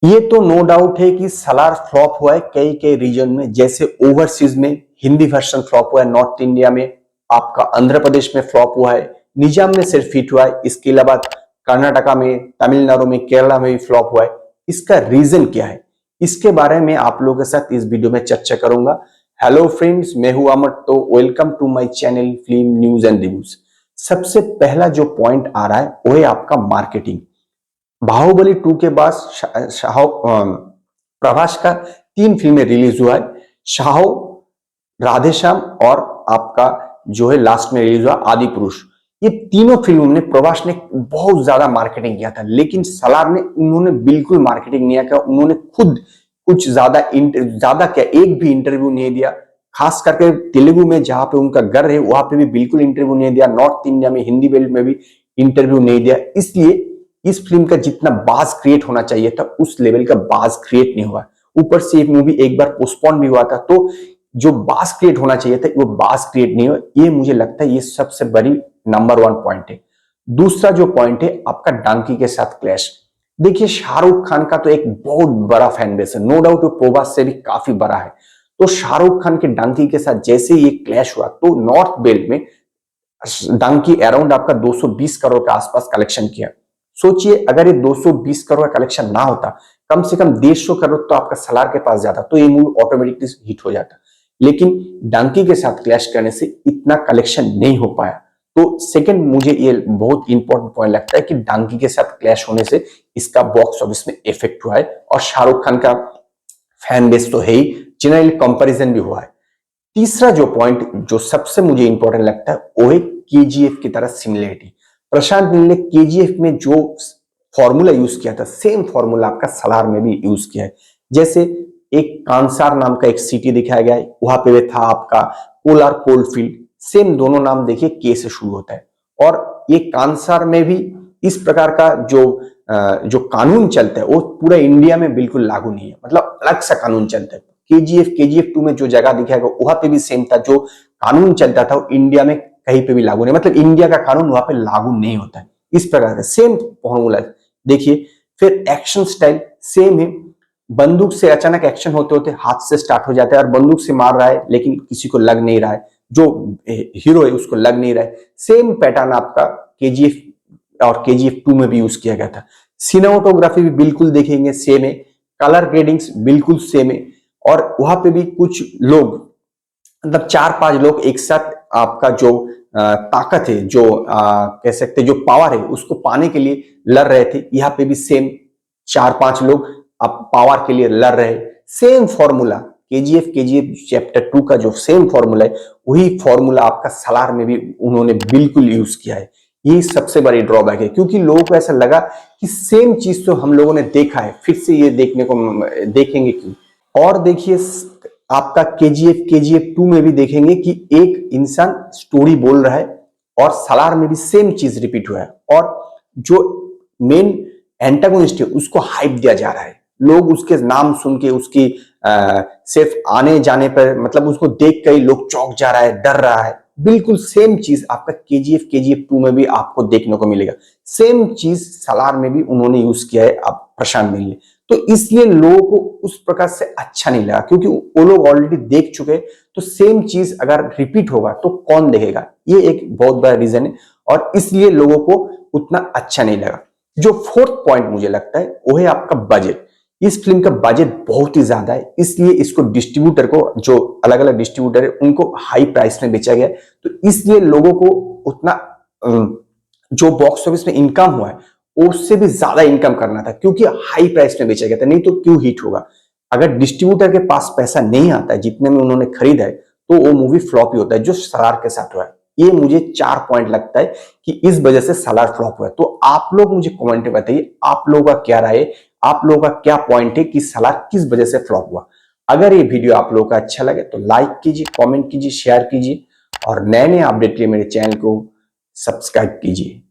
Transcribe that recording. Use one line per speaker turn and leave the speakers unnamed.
ये तो no doubt है कि सलार फ्लॉप हुआ है कई कई रीजन में, जैसे ओवरसीज में हिंदी वर्जन फ्लॉप हुआ है, नॉर्थ इंडिया में आपका आंध्र प्रदेश में फ्लॉप हुआ है, निजाम में सिर्फ हिट हुआ है, इसके अलावा कर्नाटका में, तमिलनाडु में, केरला में भी फ्लॉप हुआ है। इसका रीजन क्या है, इसके बारे में आप लोगों के साथ इस वीडियो में चर्चा करूंगा। हेलो फ्रेंड्स, मैं हूं अमर, तो welcome to my channel film news and reviews. सबसे पहला जो पॉइंट आ रहा है वो है आपका मार्केटिंग। बाहुबली 2 के बाद प्रभास का 3 फिल्में रिलीज हुआ है, शाहो, राधेश्याम और आपका जो है लास्ट में रिलीज हुआ आदि पुरुष। ये तीनों फिल्मों में प्रभास ने बहुत ज्यादा मार्केटिंग किया था, लेकिन सलार ने उन्होंने बिल्कुल मार्केटिंग नहीं किया। उन्होंने खुद कुछ ज्यादा क्या, एक भी इंटरव्यू नहीं दिया। खास करके तेलुगु में जहां पे उनका घर है वहां पे भी बिल्कुल इंटरव्यू नहीं दिया। नॉर्थ इंडिया में हिंदी बेल्ट में भी इंटरव्यू नहीं दिया। इसलिए इस फिल्म का जितना बाज क्रिएट होना चाहिए था उस लेवल का बाज क्रिएट नहीं हुआ। ऊपर से ये मूवी एक बार पोस्टपोन भी हुआ था, तो जो बाज क्रिएट होना चाहिए था वो बाज क्रिएट नहीं हुआ। ये मुझे लगता है ये सबसे बड़ी नंबर 1 पॉइंट है। दूसरा जो पॉइंट है आपका डंकी के साथ क्लैश। देखिए, शाहरुख खान का तो एक बहुत बड़ा फैन बेस है, नो डाउट वो प्रभास से भी काफी बड़ा है। तो शाहरुख खान के डंकी के साथ जैसे ये क्लैश हुआ तो नॉर्थ बेल्ट में डंकी अराउंड आपका 220 करोड़ के आसपास कलेक्शन किया। सोचिए, अगर ये 220 करोड़ का कलेक्शन ना होता, कम से कम 150 करोड़ तो आपका सलार के पास जाता, तो ये मूवी ऑटोमेटिकली हिट हो जाता। लेकिन डंकी के साथ क्लैश करने से इतना कलेक्शन नहीं हो पाया। तो सेकंड मुझे ये बहुत इंपॉर्टेंट पॉइंट लगता है कि डंकी के साथ क्लैश होने से इसका बॉक्स ऑफिस में इफेक्ट हुआ है, और शाहरुख खान का फैन बेस तो है ही, जनरली कंपैरिजन भी हुआ है। तीसरा जो पॉइंट जो सबसे मुझे इंपॉर्टेंट लगता है वो है केजीएफ की तरह सिमिलरिटी। प्रशांत नील ने केजीएफ में जो फॉर्मूला यूज किया था सेम फॉर्मूला आपका सलार में भी यूज किया है। जैसे एक कांसार नाम का एक सिटी दिखाया गया है, वहां पे था आपका कोलार कोलफील्ड, सेम दोनों नाम देखिए के से शुरू होता है। और ये कांसार में भी इस प्रकार का जो कानून चलता है वो पूरा इंडिया में बिल्कुल लागू नहीं है, मतलब अलग सा कानून चलता है। केजीएफ 2 में जो जगह दिखाएगा वहां पे भी सेम था, जो कानून चलता था वो इंडिया में कहीं पे भी लागू नहीं, मतलब इंडिया का कानून वहां पे लागू नहीं होता है। इस प्रकार का सेम फॉर्मूला देखिए। फिर एक्शन स्टाइल सेम है, बंदूक से अचानक एक्शन होते होते हाथ से स्टार्ट हो जाता है, और बंदूक से मार रहा है लेकिन किसी को लग नहीं रहा है, जो हीरो है उसको लग नहीं रहा है। सेम पैटर्न आपका केजीएफ और केजीएफ 2 में भी यूज किया गया था। सिनेमाटोग्राफी भी बिल्कुल देखेंगे सेम है, कलर ग्रेडिंग्स बिल्कुल सेम है, और वहां पे भी कुछ लोग, मतलब 4-5 लोग एक साथ आपका जो ताकत है, जो कह सकते जो पावर है उसको पाने के लिए लड़ रहे थे। यहाँ पे भी सेम 4-5 लोग आप पावर के लिए लड़ रहे। सेम फॉर्मूला केजीएफ चैप्टर 2 का जो सेम फॉर्मूला है वही फॉर्मूला आपका सलार में भी उन्होंने बिल्कुल यूज किया है। ये सबसे बड़ी ड्रॉबैक है, क्योंकि लोगों को ऐसा लगा कि सेम चीज तो हम लोगों ने देखा है, फिर से ये देखेंगे क्यों। और देखिए, आपका केजीएफ 2 में भी देखेंगे कि एक इंसान स्टोरी बोल रहा है, और सलार में भी सेम चीज रिपीट हुआ है, और जो मेन एंटागोनिस्ट है उसको हाइप दिया जा रहा है। लोग उसके नाम सुन के उसकी सिर्फ आने जाने पर, मतलब उसको देख कर ही लोग चौंक जा रहा है, डर रहा है। बिल्कुल सेम चीज आपका केजीएफ 2 में भी आपको देखने को मिलेगा। सेम चीज सलार में भी उन्होंने यूज किया है आप प्रशांत नील ने। तो इसलिए लोगों को उस प्रकार से अच्छा नहीं लगा, क्योंकि वो लोग ऑलरेडी देख चुके हैं। तो सेम चीज अगर रिपीट होगा तो कौन देखेगा, ये एक बहुत बड़ा रीजन है, और इसलिए लोगों को उतना अच्छा नहीं लगा। जो फोर्थ पॉइंट मुझे लगता है वो है आपका बजट। इस फिल्म का बजट बहुत ही ज्यादा है, इसलिए इसको डिस्ट्रीब्यूटर को, जो अलग अलग डिस्ट्रीब्यूटर है उनको हाई प्राइस में बेचा गया है। तो इसलिए लोगों को उतना जो बॉक्स ऑफिस में इनकम हुआ है उससे भी ज्यादा इनकम करना था, क्योंकि हाई प्राइस में बेचा गया था, नहीं तो क्यों हिट होगा। अगर डिस्ट्रीब्यूटर के पास पैसा नहीं आता है जितने में उन्होंने खरीदा है तो वो मूवी फ्लॉप ही होता है, जो सलार के साथ हुआ है। ये मुझे 4 पॉइंट लगता है कि इस वजह से सलार फ्लॉप हुआ है। तो आप लोग मुझे कमेंट में बताइए, आप लोगों का क्या राय है, आप लोगों का क्या पॉइंट है कि सलार किस वजह से फ्लॉप हुआ। अगर ये वीडियो आप लोगों का अच्छा लगे तो लाइक कीजिए, कमेंट कीजिए, शेयर कीजिए, और नए नए अपडेट के लिए मेरे चैनल को सब्सक्राइब कीजिए।